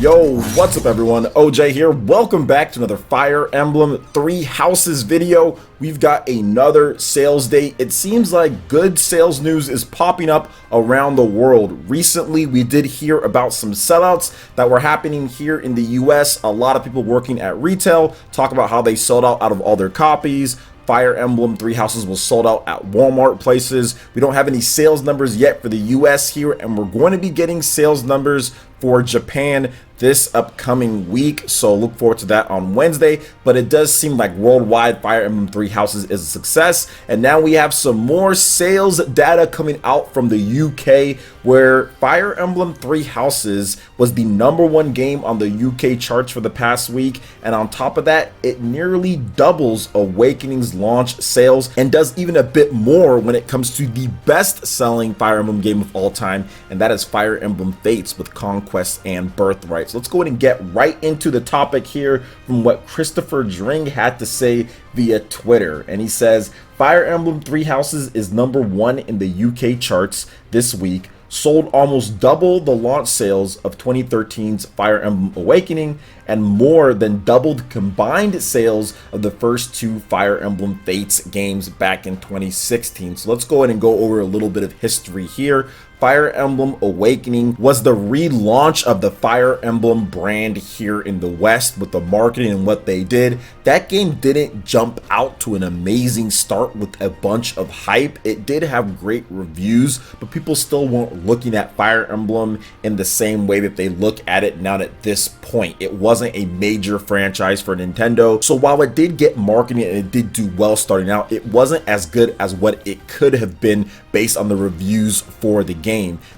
Yo, what's up everyone? OJ here. Welcome back to another Fire Emblem Three Houses video. We've got another sales date. It seems like good sales news is popping up around the world. Recently, we did hear about some sellouts that were happening here in the US. A lot of people working at retail talk about how they sold out of all their copies. Fire Emblem Three Houses was sold out at Walmart places. We don't have any sales numbers yet for the US here, and we're going to be getting sales numbers for Japan this upcoming week, so look forward to that on Wednesday. But it does seem like worldwide Fire Emblem Three Houses is a success, and now we have some more sales data coming out from the UK, where Fire Emblem Three Houses was the #1 game on the UK charts for the past week, and on top of that, it nearly doubles Awakening's launch sales and does even a bit more when it comes to the best-selling Fire Emblem game of all time, and that is Fire Emblem Fates with Conquest and Birthright. So let's go ahead and get right into the topic here from what Christopher Dring had to say via Twitter. And he says, Fire Emblem Three Houses is #1 in the UK charts this week, sold almost double the launch sales of 2013's Fire Emblem Awakening, and more than doubled combined sales of the first two Fire Emblem Fates games back in 2016. So let's go ahead and go over a little bit of history here. Fire Emblem Awakening was the relaunch of the Fire Emblem brand here in the West with the marketing and what they did. That game didn't jump out to an amazing start with a bunch of hype. It did have great reviews, but people still weren't looking at Fire Emblem in the same way that they look at it now at this point. It wasn't a major franchise for Nintendo, so while it did get marketing and it did do well starting out, it wasn't as good as what it could have been based on the reviews for the game.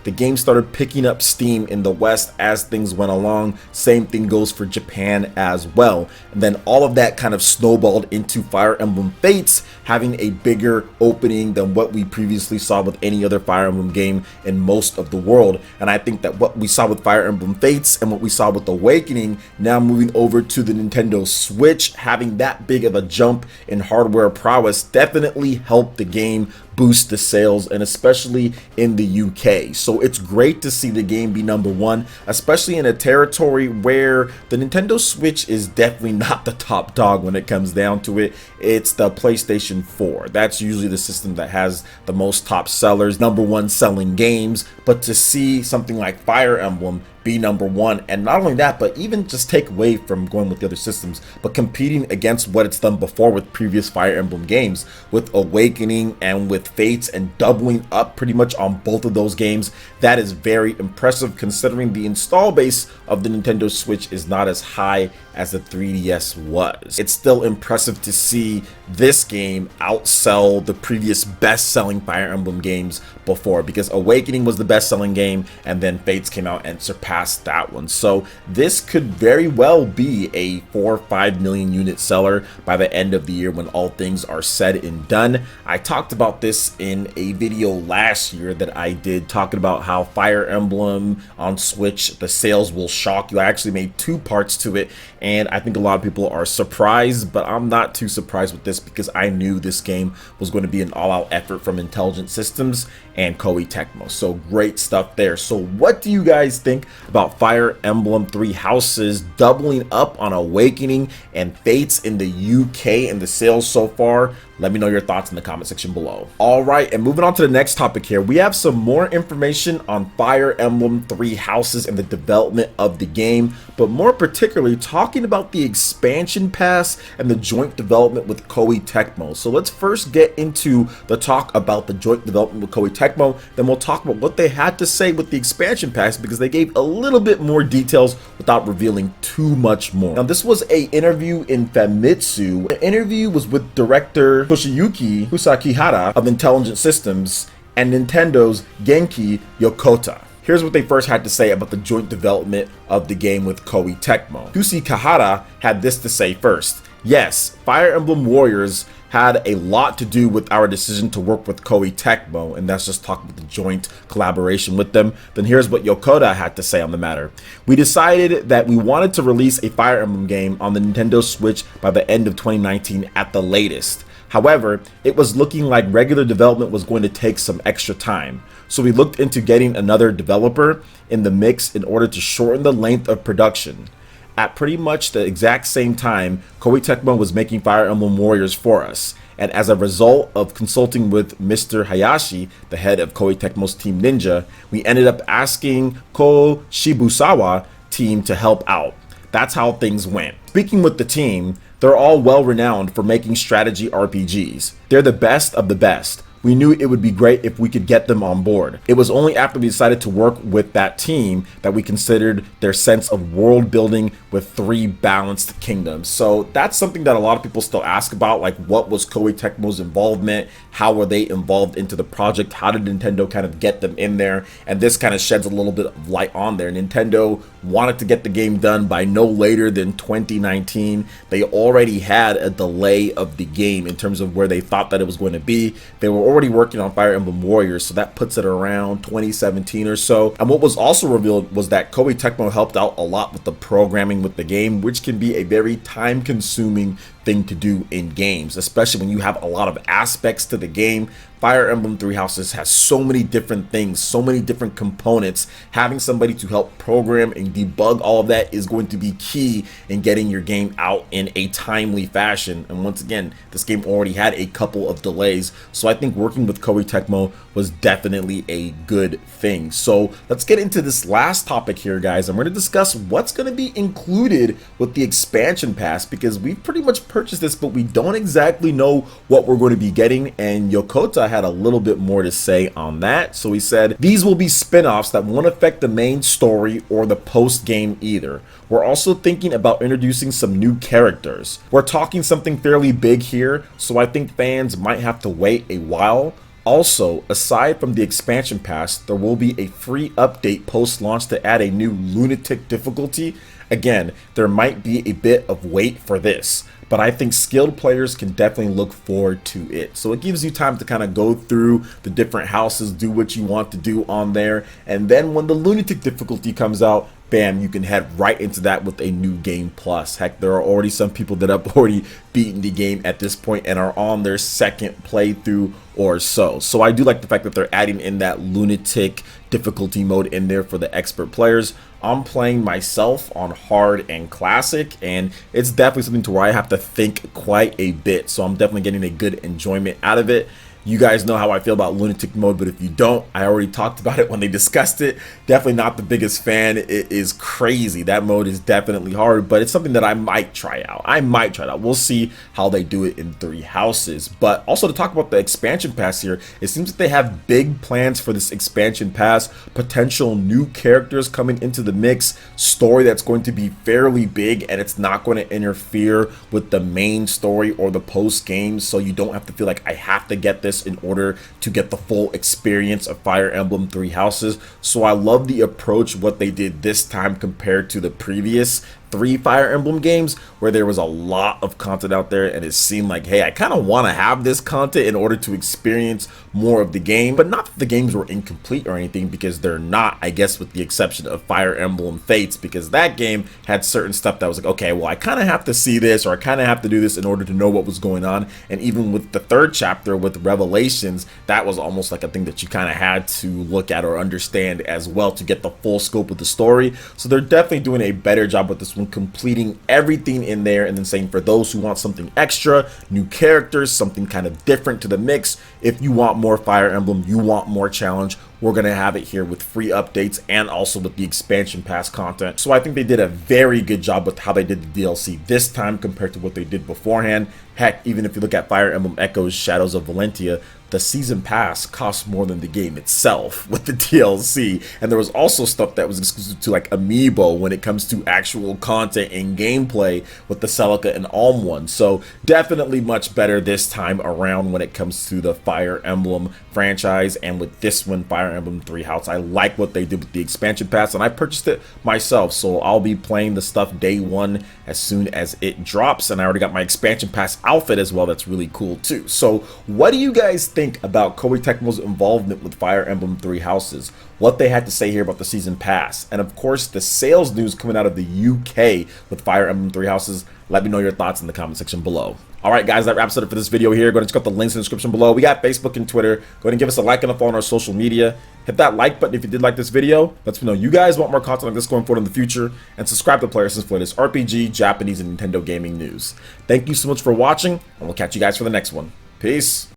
The game started picking up steam in the West as things went along. Same thing goes for Japan as well. And then all of that kind of snowballed into Fire Emblem Fates having a bigger opening than what we previously saw with any other Fire Emblem game in most of the world. And I think that what we saw with Fire Emblem Fates and what we saw with Awakening, now moving over to the Nintendo Switch, having that big of a jump in hardware prowess definitely helped the game boost the sales, and especially in the UK. So it's great to see the game be #1, especially in a territory where the Nintendo Switch is definitely not the top dog when it comes down to it. It's the PlayStation 4. That's usually the system that has the most top sellers, #1 selling games. But to see something like Fire Emblem be #1, and not only that, but even just take away from going with the other systems, but competing against what it's done before with previous Fire Emblem games, with Awakening and with Fates, and doubling up pretty much on both of those games, that is very impressive considering the install base of the Nintendo Switch is not as high as the 3DS was. It's still impressive to see this game outsell the previous best-selling Fire Emblem games before, because Awakening was the best-selling game and then Fates came out and surpassed that one. So this could very well be a 4 or 5 million unit seller by the end of the year when all things are said and done. I talked about this in a video last year that I did, talking about how Fire Emblem on Switch, the sales will shock you. I actually made 2 parts to it, and I think a lot of people are surprised, but I'm not too surprised with this because I knew this game was going to be an all-out effort from Intelligent Systems and Koei Tecmo. So great stuff there. So what do you guys think about Fire Emblem Three Houses doubling up on Awakening and Fates in the UK and the sales so far? Let me know your thoughts in the comment section below. All right, and moving on to the next topic here, we have some more information on Fire Emblem Three Houses and the development of the game, but more particularly talking about the expansion pass and the joint development with Koei Tecmo. So let's first get into the talk about the joint development with Koei Tecmo, then we'll talk about what they had to say with the expansion pass, because they gave a little bit more details without revealing too much more. Now, this was an interview in Famitsu. The interview was with director Toshiyuki Husakihara of Intelligent Systems and Nintendo's Genki Yokota. Here's what they first had to say about the joint development of the game with Koei Tecmo. Husakihara had this to say first. Yes, Fire Emblem Warriors had a lot to do with our decision to work with Koei Tecmo, and that's just talking about the joint collaboration with them. Then here's what Yokota had to say on the matter. We decided that we wanted to release a Fire Emblem game on the Nintendo Switch by the end of 2019 at the latest. However, it was looking like regular development was going to take some extra time. So we looked into getting another developer in the mix in order to shorten the length of production. At pretty much the exact same time, Koei Tecmo was making Fire Emblem Warriors for us. And as a result of consulting with Mr. Hayashi, the head of Koei Tecmo's Team Ninja, we ended up asking Ko Shibusawa team to help out. That's how things went. Speaking with the team, they're all well renowned for making strategy RPGs. They're the best of the best. We knew it would be great if we could get them on board. It was only after we decided to work with that team that we considered their sense of world building with 3 balanced kingdoms. So that's something that a lot of people still ask about, like what was Koei Tecmo's involvement? How were they involved into the project? How did Nintendo kind of get them in there? And this kind of sheds a little bit of light on there. Nintendo wanted to get the game done by no later than 2019. They already had a delay of the game in terms of where they thought that it was going to be. They were already working on Fire Emblem Warriors, so that puts it around 2017 or so. And what was also revealed was that Koei Tecmo helped out a lot with the programming with the game, which can be a very time-consuming thing to do in games, especially when you have a lot of aspects to the game. Fire Emblem Three Houses has so many different things, so many different components. Having somebody to help program and debug all of that is going to be key in getting your game out in a timely fashion. And once again, this game already had a couple of delays, so I think working with Koei Tecmo was definitely a good thing. So let's get into this last topic here, guys. I'm going to discuss what's going to be included with the expansion pass, because we've pretty much purchased this, but we don't exactly know what we're going to be getting, and Yokota had a little bit more to say on that. So he said these will be spin-offs that won't affect the main story or the post-game either. We're also thinking about introducing some new characters. We're talking something fairly big here, so I think fans might have to wait a while. Also, aside from the expansion pass, there will be a free update post-launch to add a new lunatic difficulty. Again, there might be a bit of wait for this, but I think skilled players can definitely look forward to it. So it gives you time to kind of go through the different houses, do what you want to do on there, and then when the lunatic difficulty comes out, bam, you can head right into that with a new game plus. Heck, there are already some people that have already beaten the game at this point and are on their second playthrough or so. So I do like the fact that they're adding in that lunatic difficulty mode in there for the expert players. I'm playing myself on hard and classic, and it's definitely something to where I have to think quite a bit. So I'm definitely getting a good enjoyment out of it. You guys know how I feel about lunatic mode, but if you don't, I already talked about it when they discussed it. Definitely not the biggest fan. It is crazy. That mode is definitely hard, but it's something that I might try out. We'll see how they do it in Three Houses. But also to talk about the expansion pass here, it seems that they have big plans for this expansion pass, potential new characters coming into the mix, story that's going to be fairly big, and it's not going to interfere with the main story or the post game, so you don't have to feel like I have to get this in order to get the full experience of Fire Emblem Three Houses. So I love the approach, what they did this time compared to the previous 3 Fire Emblem games, where there was a lot of content out there and it seemed like, hey, I kind of want to have this content in order to experience more of the game. But not that the games were incomplete or anything, because they're not, I guess, with the exception of Fire Emblem Fates, because that game had certain stuff that was like, okay, well, I kind of have to see this, or I kind of have to do this in order to know what was going on. And even with the 3rd chapter with Revelations, that was almost like a thing that you kind of had to look at or understand as well to get the full scope of the story. So they're definitely doing a better job with this one, completing everything in there, and then saying for those who want something extra, new characters, something kind of different to the mix, if you want more Fire Emblem, you want more challenge, we're going to have it here with free updates and also with the expansion pass content. So I think they did a very good job with how they did the DLC this time compared to what they did beforehand. Heck, even if you look at Fire Emblem Echoes Shadows of Valentia, the season pass costs more than the game itself with the DLC, and there was also stuff that was exclusive to like Amiibo when it comes to actual content and gameplay with the Celica and Alm one. So definitely much better this time around when it comes to the Fire Emblem franchise, and with this one, Fire Emblem Three Houses. I like what they did with the expansion pass, and I purchased it myself, so I'll be playing the stuff day one as soon as it drops, and I already got my expansion pass outfit as well. That's really cool too. So what do you guys think about Koei Tecmo's involvement with Fire Emblem Three Houses, what they had to say here about the season pass, and of course the sales news coming out of the UK with Fire Emblem Three Houses? Let me know your thoughts in the comment section below. Alright guys, that wraps it up for this video here. Go ahead and check out the links in the description below. We got Facebook and Twitter. Go ahead and give us a like and a follow on our social media. Hit that like button if you did like this video. Let me know you guys want more content like this going forward in the future. And subscribe to PlayerEssence for latest RPG, Japanese, and Nintendo gaming news. Thank you so much for watching, and we'll catch you guys for the next one. Peace.